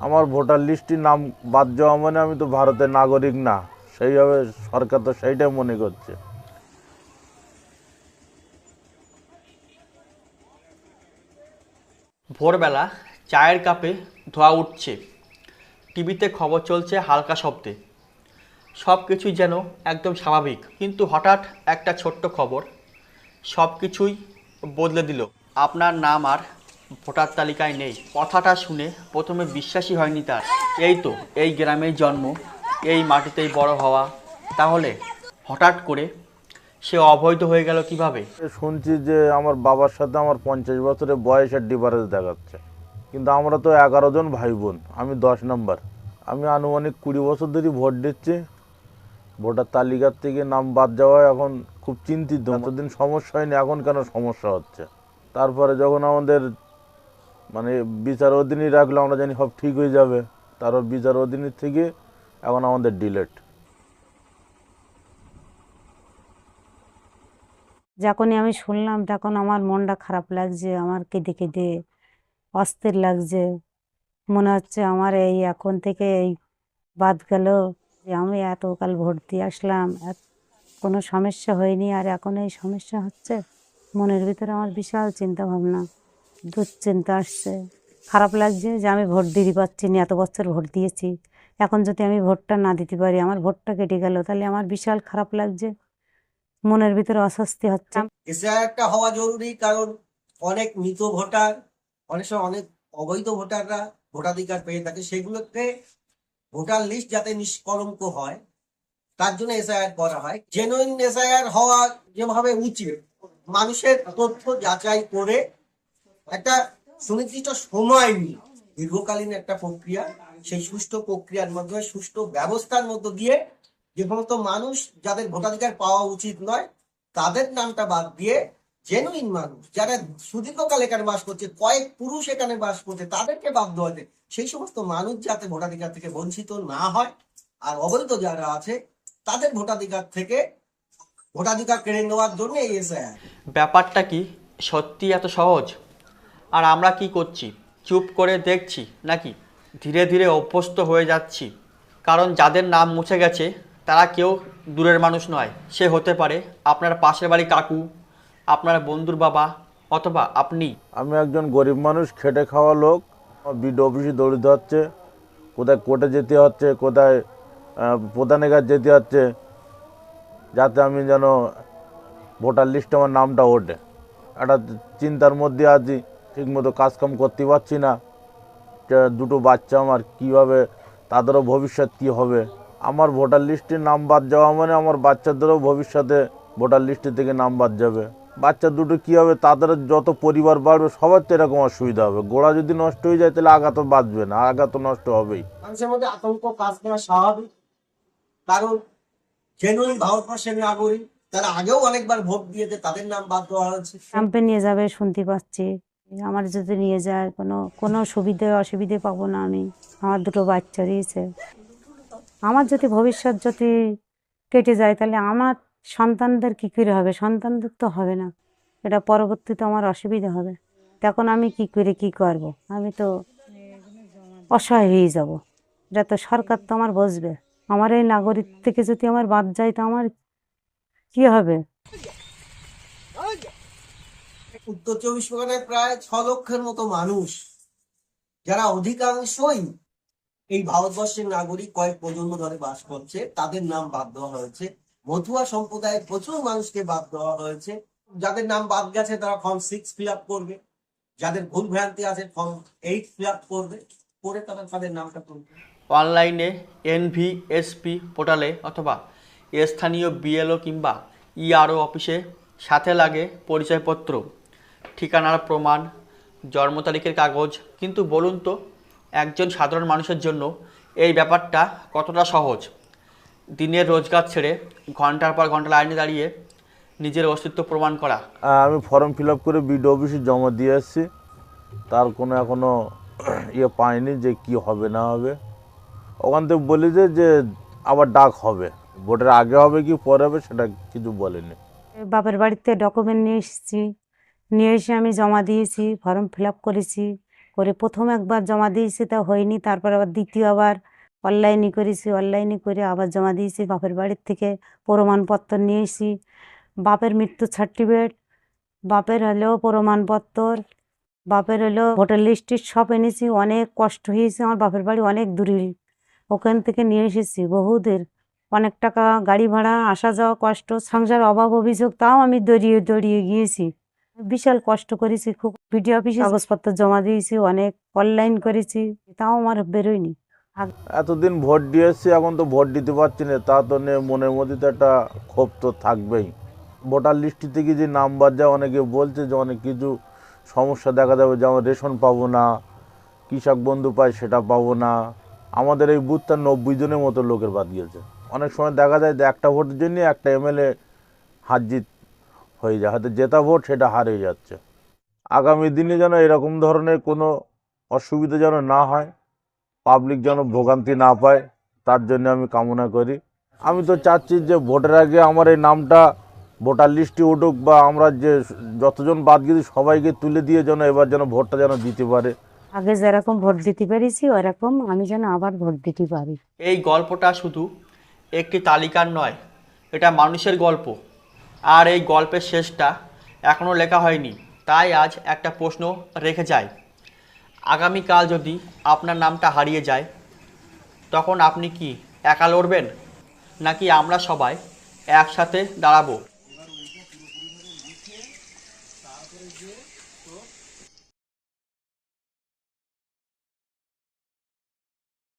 আমার ভোটার লিস্টে নাম বাদ যাওয়া মানে আমি তো ভারতের নাগরিক না, সেইভাবে সরকার তো সেইটাই মনে করছে। ভোরবেলা চায়ের কাপে ধোঁয়া উঠছে, টিভিতে খবর চলছে হালকা শব্দে, সব কিছুই যেন একদম স্বাভাবিক। কিন্তু হঠাৎ একটা ছোট্ট খবর সব কিছুই বদলে দিল। আপনার নাম আর ভোটার তালিকায় নেই। কথাটা শুনে প্রথমে বিশ্বাসই হয়নি তার। এই তো এই গ্রামেই জন্ম, এই মাটিতেই বড় হওয়া, তাহলে হঠাৎ করে সে অবৈধ হয়ে গেল কিভাবে? শুনছি যে আমার বাবার সাথে আমার 50 বছরের বয়সের ডিফারেন্স দেখাচ্ছে, কিন্তু আমরা তো 11 জন ভাই বোন, আমি 10 নম্বর। আমি আনুমানিক 20 বছর ধরে ভোট দিচ্ছি। ভোটার তালিকার থেকে নাম বাদ যাওয়ায় এখন খুব চিন্তিত। এতদিন সমস্যা হয়নি, এখন কেন সমস্যা হচ্ছে? তারপরে যখন আমাদের মানে বিচার অধীনে রাখলে আমরা জানি সব ঠিক হয়ে যাবে, তারপর বিচার অধীনে থেকে এখন আমাদের ডিলেট। যখনই আমি শুনলাম তখন আমার মনটা খারাপ লাগছে, আমার কেঁদে কেঁদে অস্থির লাগছে। মনে হচ্ছে আমার এই এখন থেকে এই বাদ গেল, যে আমি এতকাল ভোট দিয়ে আসলাম, কোনো সমস্যা হয়নি, আর এখন এই সমস্যা হচ্ছে। মনের ভিতরে আমার বিশাল চিন্তা ভাবনা, দুশ্চিন্তা আসছে। খারাপ লাগছে যে আমি ভোট দিতে পারছি না, এত বছর ভোট দিয়েছি, এখন যদি আমি ভোটটা না দিতে পারি, আমার ভোটটা কেটে গেল, তাহলে আমার বিশাল খারাপ লাগছে, মনের ভিতরে অস্বস্তি হচ্ছে। এসআইআরটা হওয়া জরুরি, কারণ অনেক মৃত ভোটার, অনেক সময় অনেক অবৈধ ভোটাররা ভোটাধিকার পেয়ে থাকে, সেগুলোকে ভোটার লিস্ট যাতে নিষ্কলঙ্ক হয় তার জন্য এসআইআর করা হয়। জেনুইন এসআইআর হওয়া যেভাবে উচিত, মানুষের তথ্য যাচাই করে একটা সুনির্দিষ্ট সময় নিয়ে দীর্ঘকালীন একটা প্রক্রিয়া, সেই সুষ্ঠু প্রক্রিয়ার মাধ্যমে সুষ্ঠু ব্যবস্থার মধ্য দিয়ে যে সমস্ত মানুষ যাদের ভোটাধিকার পাওয়া উচিত নয় তাদের নামটা বাদ দিয়ে জেনুইন মানুষ যারা সুদীর্ঘকাল এখানে বাস করছে, কয়েক পুরুষ এখানে বাস করছে, তাদেরকে বাদ দেওয়া যায়। সেই সমস্ত মানুষ যাতে ভোটাধিকার থেকে বঞ্চিত না হয়, আর অবৈধ যারা আছে তাদের ভোটাধিকার থেকে ভোটাধিকার কেড়ে নেওয়ার জন্য এই এসআইআর। ব্যাপারটা কি সত্যি এত সহজ? আর আমরা কি করছি? চুপ করে দেখছি নাকি ধীরে ধীরে অভ্যস্ত হয়ে যাচ্ছি? কারণ যাদের নাম মুছে গেছে তারা কেউ দূরের মানুষ নয়। সে হতে পারে আপনার পাশের বাড়ি কাকু, আপনার বন্ধুর বাবা, অথবা আপনি। আমি একজন গরিব মানুষ, খেটে খাওয়া লোক। বিডিও অফিসে দৌড়িতে হচ্ছে, কোথায় কোর্টে যেতে হচ্ছে, কোথায় প্রধানের কাছে যেতে হচ্ছে, যাতে আমি যেন ভোটার লিস্টে আমার নামটা ওঠে। একটা চিন্তার মধ্যে আছি, ঠিকমতো কাজকাম করতে পারছি না। দুটো বাচ্চা আমার, কীভাবে তাদেরও ভবিষ্যৎ কী হবে? আমার ভোটার লিস্টে নাম বাদ যাওয়া মানে আমার বাচ্চাদেরও ভবিষ্যতে ভোটার লিস্টে থেকে নাম বাদ যাবে। বাচ্চা দুটো কী হবে, তাদের যত পরিবার বাড়বে সবার তো এরকম অসুবিধা হবে। গোড়া যদি নষ্ট হয়ে যায় তাহলে আগা তো বাঁচবে না, আগা তো নষ্ট হবেই। মানুষের মধ্যে আতঙ্ক কাজ করা স্বাভাবিক, কারণ জেনুইন ভারতবর্ষের নাগরিক তারা আগেও অনেকবার ভোট দিয়েছে, তাদের নাম বাদ দেওয়া হয়েছে। ক্যাম্পে নিয়ে যাবে শুনতে পাচ্ছি, আমার যদি নিয়ে যায় কোনো কোনো সুবিধে অসুবিধে পাবো না আমি। আমার দুটো বাচ্চা দিয়েছে, আমার যদি ভবিষ্যৎ যদি কেটে যায় তাহলে আমার সন্তানদের কী করে হবে? সন্তানদের তো হবে না, এটা পরবর্তীতে আমার অসুবিধা হবে। তখন আমি কি করে কি করব? আমি তো অসহায় হয়ে যাব। এটা তো সরকার তো আমার বুঝবে। আমার এই নাগরিক থেকে যদি আমার বাদ যায় তো আমার কি হবে? উত্তর 24 পরগনায় প্রায় 6 লক্ষের মতো মানুষ, যারা অধিকাংশই এই ভারতবর্ষের নাগরিক, কয়েক প্রজন্ম ধরে বাস করছে, তাদের নাম বাদ দেওয়া হয়েছে। মতুয়া সম্প্রদায়ের প্রচুর মানুষকে বাদ দেওয়া হয়েছে। যাদের নাম বাদ গেছে তারা ফর্ম 6 ফিল আপ করবে, যাদের ভুল ভ্রান্তি আছে ফর্ম 8 ফিল আপ করবে, করে তারা তাদের নামটা তুলবে। অনলাইনে এনভিএসপি পোর্টালে অথবা স্থানীয় বিএলও কিংবা ইআরও অফিসে সাথে লাগে পরিচয়পত্র, ঠিকানার প্রমাণ, জন্ম তারিখের কাগজ। কিন্তু বলুন তো, একজন সাধারণ মানুষের জন্য এই ব্যাপারটা কতটা সহজ? দিনের রোজগার ছেড়ে ঘন্টার পর ঘন্টা লাইনে দাঁড়িয়ে নিজের অস্তিত্ব প্রমাণ করা। আমি ফর্ম ফিল আপ করে বিডিও অফিসে জমা দিয়ে এসেছি, তার কোনো এখনও পাইনি যে কি হবে না হবে। ওখান থেকে বলি যে আবার ডাক হবে, ভোটের আগে হবে কি পরে হবে সেটা কিছু বলেনি। বাপের বাড়িতে ডকুমেন্ট নিয়ে এসেছি, নিয়ে এসে আমি জমা দিয়েছি, ফর্ম ফিল আপ করেছি, করে প্রথম একবার জমা দিয়েছি, তা হয়নি। তারপর আবার দ্বিতীয়বার অনলাইনে করেছি, অনলাইনে করে আবার জমা দিয়েছি। বাপের বাড়ির থেকে প্রমাণপত্র নিয়ে এসেছি, বাপের মৃত্যু সার্টিফিকেট, বাপের হলো প্রমাণপত্র, বাপের হলো ভোটার লিস্টের সব এনেছি। অনেক কষ্ট হয়েছে, আমার বাপের বাড়ি অনেক দূরে, ওখান থেকে নিয়ে এসেছি বহুদের, অনেক টাকা গাড়ি ভাড়া, আসা যাওয়া কষ্ট, সংসার অভাব অভিযোগ, তাও আমি দড়িয়ে দড়িয়ে গিয়েছি। বিশাল কষ্ট করেছি খুব, বিডিও অফিসে কাগজপত্র জমা দিয়েছি, অনেক অনলাইন করেছি, তাও আমার বেরোয়নি। এতদিন ভোট দিয়ে এসছি, এখন তো ভোট দিতে পারছি না, তা তো নিয়ে মনের মধ্যে তো একটা ক্ষোভ তো থাকবেই। ভোটার লিস্ট থেকে যে নাম বাদ যায়, অনেকে বলছে যে অনেক কিছু সমস্যা দেখা যাবে, যেমন রেশন পাবো না, কৃষক বন্ধু পাই সেটা পাবো না। আমাদের এই বুথটা 90 জনের মতো লোকের বাদ গিয়েছে। অনেক সময় দেখা যায় যে একটা ভোটের জন্য একটা এমএলএ হার জিত হয়ে যায়, হয়তো জেতা ভোট সেটা হারিয়ে যাচ্ছে। আগামী দিনে যেন এরকম ধরনের কোনো অসুবিধা যেন না হয়, পাবলিক যেন ভোগান্তি না পায়, তার জন্য আমি কামনা করি। আমি তো চাচ্ছি যে ভোটের আগে আমার এই নামটা ভোটার লিস্টে উঠুক, বা আমরা যে যতজন বাদ গেছি সবাইকে তুলে দিয়ে যেন এবার যেন ভোটটা যেন দিতে পারে। আগে যেরকম ভোট দিতে পেরেছি ওরকম আমি যেন আবার ভোট দিতে পারি। এই গল্পটা শুধু একটি তালিকার নয়, এটা মানুষের গল্প। আর এই গল্পের শেষটা এখনও লেখা হয়নি। তাই আজ একটা প্রশ্ন রেখে যায়, আগামীকাল যদি আপনার নামটা হারিয়ে যায়, তখন আপনি কি একা লড়বেন, নাকি আমরা সবাই একসাথে দাঁড়াবো?